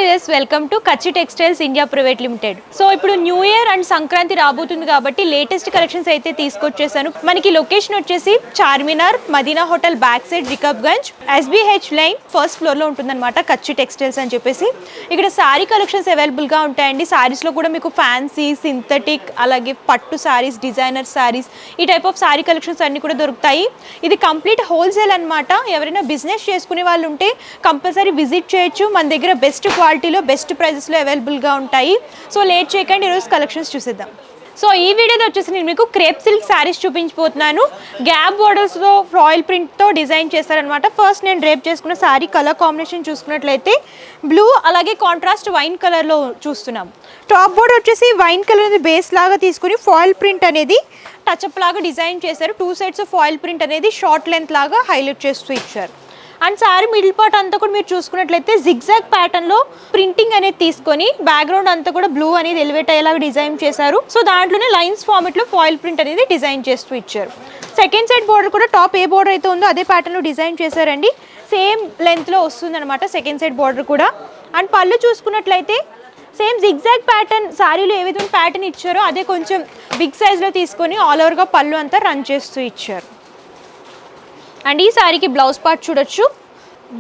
Viewers, welcome to Kachchi textiles India private limited. So ఇప్పుడు new year and Sankranti రాబోతుంది కాబట్టి latest collections అయితే తీసుకొచ్చేసాను. మనకి లొకేషన్ వచ్చేసి Charminar Madina hotel back side Rikabganj SBH line first floor లో ఉంటుందన్నమాట కచ్చి టెక్స్టైల్స్ అని చెప్పేసి. ఇక్కడ సారీ కలెక్షన్స్ అవైలబుల్ గా ఉంటాయండి. సారీస్ లో కూడా మీకు ఫ్యాన్సీ, సింథటిక్, అలాగే పట్టు సారీస్, డిజైనర్ సారీస్, ఈ టైప్ ఆఫ్ సారీ కలెక్షన్స్ అన్ని కూడా దొరుకుతాయి. ఇది కంప్లీట్ హోల్సేల్ అన్నమాట. ఎవరైనా బిజినెస్ చేసుకునే వాళ్ళు ఉంటే కంపల్సరీ విజిట్ చేయొచ్చు. మన దగ్గర బెస్ట్ క్వాలిటీలో బెస్ట్ ప్రైజెస్లో అవైలబుల్గా ఉంటాయి. సో లేట్ చేయకండి, ఈరోజు కలెక్షన్స్ చూసేద్దాం. సో ఈ వీడియోలో వచ్చేసి నేను మీకు క్రేప్ సిల్క్ శారీస్ చూపించబోతున్నాను. గ్యాప్ బోర్డర్స్లో రాయల్ ప్రింట్తో డిజైన్ చేస్తారనమాట. ఫస్ట్ నేను డ్రేప్ చేసుకున్న శారీ కలర్ కాంబినేషన్ చూసుకున్నట్లయితే బ్లూ అలాగే కాంట్రాస్ట్ వైన్ కలర్లో చూస్తున్నాం. టాప్ బోర్డర్ వచ్చేసి వైన్ కలర్ అనేది బేస్ లాగా తీసుకుని ఫాయిల్ ప్రింట్ అనేది టచ్అప్ లాగా డిజైన్ చేశారు. 2 సైడ్స్ ఫాయిల్ ప్రింట్ అనేది షార్ట్ లెంత్ లాగా హైలైట్ చేస్తూ ఇచ్చారు. అండ్ శారీ మిడిల్ పార్ట్ అంతా కూడా మీరు చూసుకున్నట్లయితే జిగ్జాగ్ ప్యాటర్న్లో ప్రింటింగ్ అనేది తీసుకొని బ్యాక్గ్రౌండ్ అంతా కూడా బ్లూ అనేది ఎలివేట్ అయ్యేలాగా డిజైన్ చేశారు. సో దాంట్లోనే లైన్స్ ఫార్మెట్లో ఫాయిల్ ప్రింట్ అనేది డిజైన్ చేస్తూ ఇచ్చారు. సెకండ్ సైడ్ బోర్డర్ కూడా టాప్ ఏ బోర్డర్ అయితే ఉందో అదే ప్యాటర్న్లో డిజైన్ చేశారండి. సేమ్ లెంత్లో వస్తుందన్నమాట సెకండ్ సైడ్ బోర్డర్ కూడా. అండ్ పళ్ళు చూసుకున్నట్లయితే సేమ్ జిగ్జాగ్ ప్యాటర్న్, శారీలో ఏ విధంగా ప్యాటర్న్ ఇచ్చారో అదే కొంచెం బిగ్ సైజ్లో తీసుకొని ఆల్ ఓవర్గా పళ్ళు అంతా రన్ చేస్తూ ఇచ్చారు. అండ్ ఈ శారీకి బ్లౌజ్ పార్ట్ చూడొచ్చు.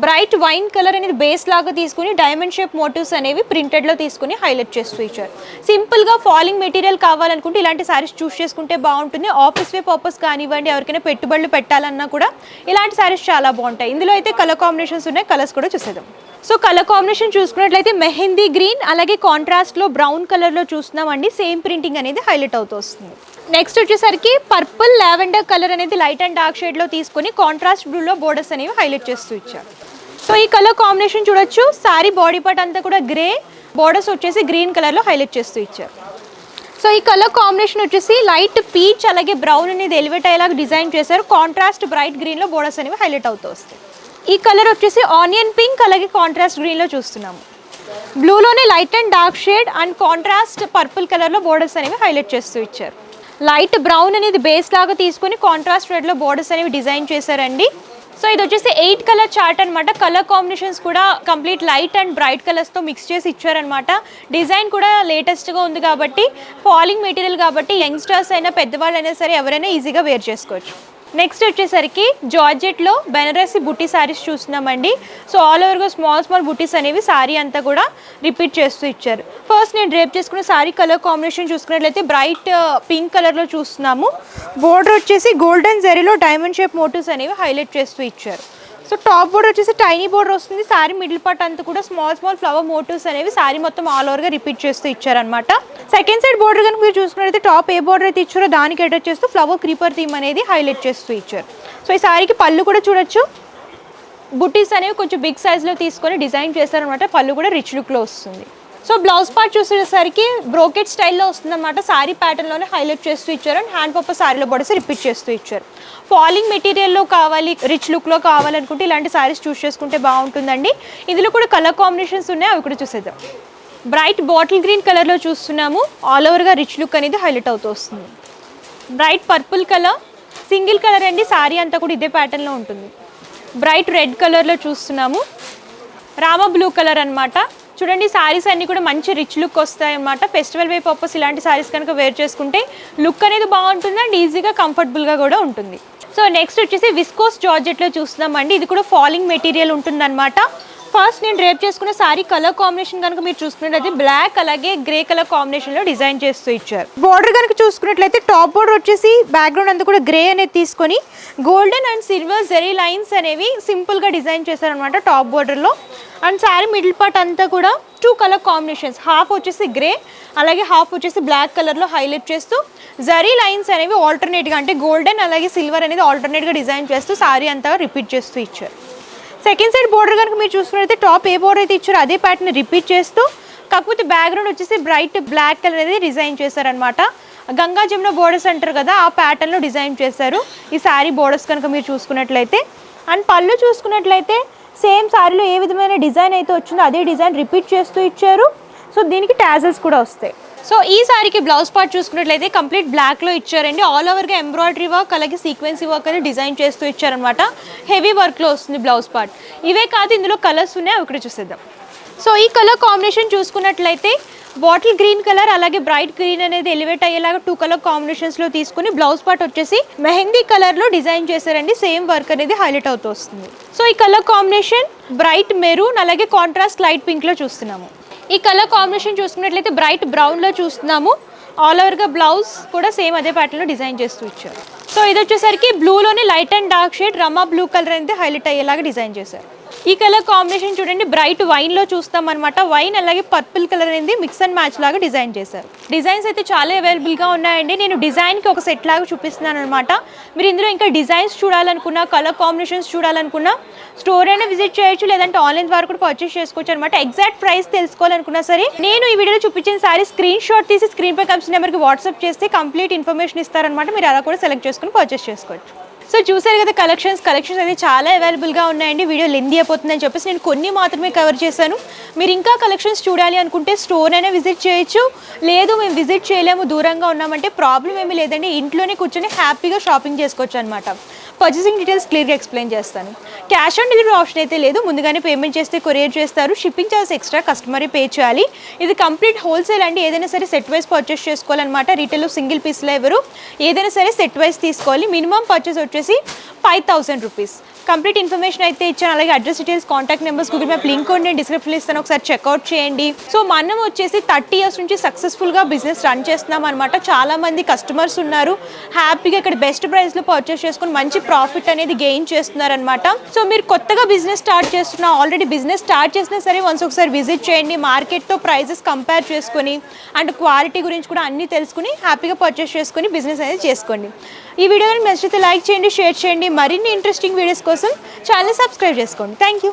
బ్రైట్ వైన్ కలర్ అనేది బేస్ లాగా తీసుకుని డైమండ్ షేప్ మోటివ్స్ అనేవి ప్రింటెడ్లో తీసుకుని హైలైట్ చేస్తూ ఇచ్చారు. సింపుల్గా ఫాలింగ్ మెటీరియల్ కావాలనుకుంటే ఇలాంటి శారీస్ చూస్ చేసుకుంటే బాగుంటుంది. ఆఫీస్ వే పర్పస్ కానివ్వండి, ఎవరికైనా పెట్టుబడులు పెట్టాలన్నా కూడా ఇలాంటి శారీస్ చాలా బాగుంటాయి. ఇందులో అయితే కలర్ కాంబినేషన్స్ ఉన్నాయి, కలర్స్ కూడా చూసేద్దాం. సో కలర్ కాంబినేషన్ చూసుకున్నట్లయితే మెహందీ గ్రీన్ అలాగే కాంట్రాస్ట్లో బ్రౌన్ కలర్లో చూస్తున్నామండి. సేమ్ ప్రింటింగ్ అనేది హైలైట్ అవుతూ వస్తుంది. నెక్స్ట్ వచ్చేసరికి పర్పుల్ లావెండర్ కలర్ అనేది లైట్ అండ్ డార్క్ షేడ్లో తీసుకొని కాంట్రాస్ట్ బ్లూలో బోర్డర్స్ అనేవి హైలైట్ చేస్తూ ఇచ్చారు. సో ఈ కలర్ కాంబినేషన్ చూడొచ్చు. శారీ బాడీ పార్ట్ అంతా కూడా గ్రే, బోర్డర్స్ వచ్చేసి గ్రీన్ కలర్లో హైలైట్ చేస్తూ ఇచ్చారు. సో ఈ కలర్ కాంబినేషన్ వచ్చేసి లైట్ పీచ్ అలాగే బ్రౌన్ అనేది ఎలివేట్ అయ్యేలాగా డిజైన్ చేశారు. కాంట్రాస్ట్ బ్రైట్ గ్రీన్లో బోర్డర్స్ అనేవి హైలైట్ అవుతూ వస్తాయి. ఈ కలర్ వచ్చేసి ఆనియన్ పింక్ అలాగే కాంట్రాస్ట్ గ్రీన్లో చూస్తున్నాము. బ్లూలోనే light and dark shade and contrast purple కలర్లో బోర్డర్స్ అనేవి హైలైట్ చేస్తూ ఇచ్చారు. లైట్ బ్రౌన్ అనేది బేస్ లాగా తీసుకొని కాంట్రాస్ట్ రెడ్లో బోర్డర్స్ అనేవి డిజైన్ చేశారండి. సో ఇది వచ్చేసి 8 కలర్ చార్ట్ అనమాట. కలర్ కాంబినేషన్స్ కూడా కంప్లీట్ లైట్ అండ్ బ్రైట్ కలర్స్తో మిక్స్ చేసి ఇచ్చారనమాట. డిజైన్ కూడా లేటెస్ట్గా ఉంది కాబట్టి, ఫాలింగ్ మెటీరియల్ కాబట్టి యంగ్స్టర్స్ అయినా పెద్దవాళ్ళు అయినా సరే ఎవరైనా ఈజీగా వేర్ చేసుకోవచ్చు. నెక్స్ట్ వచ్చేసరికి జార్జెట్లో బెనారసి బుట్టి శారీస్ చూస్తున్నామండి. సో ఆల్ ఓవర్గా స్మాల్ బుట్టీస్ అనేవి శారీ అంతా కూడా రిపీట్ చేస్తూ ఇచ్చారు. ఫస్ట్ నేను డ్రేప్ చేసుకున్న శారీ కలర్ కాంబినేషన్ చూసుకున్నట్లయితే బ్రైట్ పింక్ కలర్లో చూస్తున్నాము. బోర్డర్ వచ్చేసి గోల్డెన్ జరీలో డైమండ్ షేప్ మోటివ్స్ అనేవి హైలైట్ చేస్తూ ఇచ్చారు. సో టాప్ బోర్డర్ వచ్చేసి టైనీ బోర్డర్ వస్తుంది. శారీ మిడిల్ పార్ట్ అంతా కూడా స్మాల్ ఫ్లవర్ మోటివ్స్ అనేవి శారీ మొత్తం ఆల్ ఓవర్గా రిపీట్ చేస్తూ ఇచ్చారనమాట. సెకండ్ సైడ్ బోర్డర్ కనుక మీరు చూసుకున్నట్లయితే టాప్ ఏ బోర్డర్ అయితే ఇచ్చారో దానికి అటాచ్ చేస్తూ ఫ్లవర్ క్రీపర్ థీమ్ అనేది హైలైట్ చేస్తూ ఇచ్చారు. సో ఈ శారీకి పళ్ళు కూడా చూడొచ్చు. బుట్టీస్ అనేవి కొంచెం బిగ్ సైజ్లో తీసుకొని డిజైన్ చేస్తారనమాట. పళ్ళు కూడా రిచ్ లుక్లో వస్తుంది. సో బ్లౌజ్ పార్ట్ చూసేసరికి బ్రోకెట్ స్టైల్లో వస్తుందన్నమాట. శారీ ప్యాటర్న్లోనే హైలైట్ చేస్తూ ఇచ్చారు. అండ్ హ్యాండ్ పర్పస్ శారీలో బోర్డర్స్ రిపీట్ చేస్తూ ఇచ్చారు. ఫాలింగ్ మెటీరియల్లో కావాలి, రిచ్ లుక్లో కావాలనుకుంటే ఇలాంటి శారీస్ చూస్ చేసుకుంటే బాగుంటుందండి. ఇందులో కూడా కలర్ కాంబినేషన్స్ ఉన్నాయి, అవి కూడా చూసేద్దాం. బ్రైట్ బాటిల్ గ్రీన్ కలర్లో చూస్తున్నాము. ఆల్ ఓవర్గా రిచ్ లుక్ అనేది హైలైట్ అవుతూ వస్తుంది. Bright purple colour, single colour అండి. శారీ అంతా కూడా ఇదే ప్యాటర్న్లో ఉంటుంది. బ్రైట్ రెడ్ కలర్లో చూస్తున్నాము. రామా బ్లూ కలర్ అనమాట. చూడండి, శారీస్ అన్నీ కూడా మంచి రిచ్ లుక్ వస్తాయి అన్నమాట. ఫెస్టివల్ వే పర్పస్ ఇలాంటి శారీస్ కనుక వేర్ చేసుకుంటే లుక్ అనేది బాగుంటుంది అండ్ ఈజీగా కంఫర్టబుల్గా కూడా ఉంటుంది. సో నెక్స్ట్ వచ్చేసి విస్కోస్ జార్జెట్లో చూస్తున్నామండి. ఇది కూడా ఫాలింగ్ మెటీరియల్ ఉంటుందన్నమాట. ఫస్ట్ నేను డ్రేప్ చేసుకున్న శారీ కలర్ కాంబినేషన్ కనుక మీరు చూసుకున్నట్లయితే బ్లాక్ అలాగే గ్రే కలర్ కాంబినేషన్లో డిజైన్ చేస్తూ ఇచ్చారు. బోర్డర్ కనుక చూసుకున్నట్లయితే టాప్ బోర్డర్ వచ్చేసి బ్యాక్గ్రౌండ్ అంతా కూడా గ్రే అనేది తీసుకొని golden and silver zari lines అనేవి సింపుల్గా డిజైన్ చేశారనమాట టాప్ బోర్డర్లో. అండ్ శారీ మిడిల్ పార్ట్ అంతా కూడా 2 కలర్ కాంబినేషన్స్, హాఫ్ వచ్చేసి గ్రే అలాగే హాఫ్ వచ్చేసి బ్లాక్ కలర్లో హైలైట్ చేస్తూ జరీ లైన్స్ అనేవి ఆల్టర్నేట్గా, అంటే గోల్డెన్ అలాగే సిల్వర్ అనేది ఆల్టర్నేట్గా డిజైన్ చేస్తూ శారీ అంతా రిపీట్ చేస్తూ ఇచ్చారు. సెకండ్ సైడ్ బోర్డర్ కనుక మీరు చూసుకున్నట్లయితే టాప్ ఏ బోర్డర్ అయితే ఇచ్చారో అదే ప్యాటర్న్ రిపీట్ చేస్తూ, కాకపోతే బ్యాక్గ్రౌండ్ వచ్చేసి బ్రైట్ బ్లాక్ కలర్ అనేది డిజైన్ చేశారనమాట. గంగా జమున బోర్డర్స్ అంటారు కదా, ఆ ప్యాటర్న్లో డిజైన్ చేశారు ఈ శారీ బోర్డర్స్ కనుక మీరు చూసుకున్నట్లయితే. అండ్ పళ్ళు చూసుకున్నట్లయితే సేమ్ శారీలో ఏ విధమైన డిజైన్ అయితే వచ్చిందో అదే డిజైన్ రిపీట్ చేస్తూ ఇచ్చారు. సో దీనికి టాజల్స్ కూడా వస్తాయి. సో ఈ సారీకి బ్లౌజ్ పార్ట్ చూసుకున్నట్లయితే కంప్లీట్ బ్లాక్లో ఇచ్చారండి. ఆల్ ఓవర్గా ఎంబ్రాయిడరీ వర్క్ అలాగే సీక్వెన్సీ వర్క్ అనేది డిజైన్ చేస్తూ ఇచ్చారనమాట. హెవీ వర్క్లో వస్తుంది బ్లౌజ్ పార్ట్. ఇవే కాదు, ఇందులో కలర్స్ ఉన్నాయి, అవి ఇక్కడ చూసేద్దాం. సో ఈ కలర్ కాంబినేషన్ చూసుకున్నట్లయితే బాటిల్ గ్రీన్ కలర్ అలాగే బ్రైట్ గ్రీన్ అనేది ఎలివేట్ అయ్యేలాగా 2 కలర్ కాంబినేషన్స్లో తీసుకుని బ్లౌజ్ పార్ట్ వచ్చేసి మెహందీ కలర్లో డిజైన్ చేశారండి. సేమ్ వర్క్ అనేది హైలైట్ అవుతూ వస్తుంది. సో ఈ కలర్ కాంబినేషన్ బ్రైట్ మెరూన్ అలాగే కాంట్రాస్ట్ లైట్ పింక్లో చూస్తున్నాము. ఈ కలర్ కాంబినేషన్ చూసుకున్నట్లయితే బ్రైట్ బ్రౌన్లో చూస్తున్నాము. ఆల్ ఓవర్గా బ్లౌజ్ కూడా సేమ్ అదే ప్యాటర్న్లో డిజైన్ చేస్తూ ఇచ్చారు. సో ఇది వచ్చేసరికి బ్లూలోని లైట్ అండ్ డార్క్ షేడ్ రమా బ్లూ కలర్ అనేది హైలైట్ అయ్యేలాగా డిజైన్ చేశారు. ఈ కలర్ కాంబినేషన్ చూడండి బ్రైట్ వైన్లో చూస్తాం అనమాట. వైన్ అలాగే పర్పుల్ కలర్ అనేది మిక్స్ అండ్ మ్యాచ్ లాగా డిజైన్ చేశారు. డిజైన్స్ అయితే చాలా అవైలబుల్గా ఉన్నాయండి. నేను డిజైన్కి ఒక సెట్ లాగా చూపిస్తున్నాను అనమాట. మీరు ఇందులో ఇంకా డిజైన్స్ చూడాలనుకున్నా కలర్ కాంబినేషన్స్ చూడాలనుకున్నా స్టోర్ అయినా విజిట్ చేయొచ్చు, లేదంటే ఆన్లైన్ ద్వారా కూడా పర్చేస్ చేసుకోవచ్చు అనమాట. ఎగ్జాక్ట్ ప్రైస్ తెలుసుకోవాలనుకున్నా సరే నేను ఈ వీడియోలో చూపించిన సారీ స్క్రీన్ షాట్ తీసి స్క్రీన్ పై కనిపించిన నెంబర్కి వాట్సాప్ చేస్తే కంప్లీట్ ఇన్ఫర్మేషన్ ఇస్తారనమాట. మీరు అలా కూడా సెలెక్ట్ చేసుకుని పర్చేస్ చేసుకోవచ్చు. సో చూసారు కదా కలెక్షన్స్ అయితే చాలా అవైలబుల్గా ఉన్నాయండి. వీడియో లెందీ అయిపోతుందని చెప్పేసి నేను కొన్ని మాత్రమే కవర్ చేశాను. మీరు ఇంకా కలెక్షన్స్ చూడాలి అనుకుంటే స్టోర్ అయినా విజిట్ చేయొచ్చు, లేదు మేము విజిట్ చేయలేము దూరంగా ఉన్నామంటే ప్రాబ్లం ఏమీ లేదండి. ఇంట్లోనే కూర్చొని హ్యాపీగా షాపింగ్ చేసుకోవచ్చు అనమాట. పర్చేసింగ్ డీటెయిల్స్ క్లియర్గా ఎక్స్ప్లెయిన్ చేస్తాను. క్యాష్ ఆన్ డెలివరీ ఆప్షన్ అయితే లేదు. ముందుగానే పేమెంట్ చేస్తే కొరియర్ చేస్తారు. షిప్పింగ్ ఛార్జ్ ఎక్స్ట్రా కస్టమరే పే చేయాలి. ఇది కంప్లీట్ హోల్సేల్ అండి. ఏదైనా సరే సెట్ వైజ్ పర్చేస్ చేసుకోవాలన్నమాట. రీటైల్లో సింగిల్ పీస్లో ఎవరు ఏదైనా సరే సెట్ వైజ్ తీసుకోవాలి. మినిమం పర్చేస్ వచ్చేసి 5,000 రూపీస్. కంప్లీట్ ఇన్ఫర్మేషన్ అయితే ఇచ్చాను. అలాగే address details, contact numbers, Google map link కూడా నేను డిస్క్రిప్షన్లో ఇస్తాను. ఒకసారి చెక్అవుట్ చేయండి. సో మనం వచ్చేసి 30 ఇయర్స్ నుంచి సక్సెస్ఫుల్గా బిజినెస్ రన్ చేస్తున్నాం అనమాట. చాలామంది కస్టమర్స్ ఉన్నారు. హ్యాపీగా ఇక్కడ బెస్ట్ ప్రైస్లో పర్చేస్ చేసుకుని మంచి ప్రాఫిట్ అనేది గెయిన్ చేస్తున్నారనమాట. సో మీరు కొత్తగా బిజినెస్ స్టార్ట్ చేస్తున్నా, ఆల్రెడీ బిజినెస్ స్టార్ట్ చేసినా సరే వన్స్ ఒకసారి విజిట్ చేయండి. మార్కెట్తో ప్రైజెస్ కంపేర్ చేసుకొని అండ్ క్వాలిటీ గురించి కూడా అన్నీ తెలుసుకుని హ్యాపీగా పర్చేస్ చేసుకుని బిజినెస్ అనేది చేసుకోండి. ఈ వీడియోని నచ్చితే లైక్ చేయండి, షేర్ చేయండి. మరిన్ని ఇంట్రెస్టింగ్ వీడియోస్ కోసం ఛానల్ని సబ్స్క్రైబ్ చేసుకోండి. Thank you.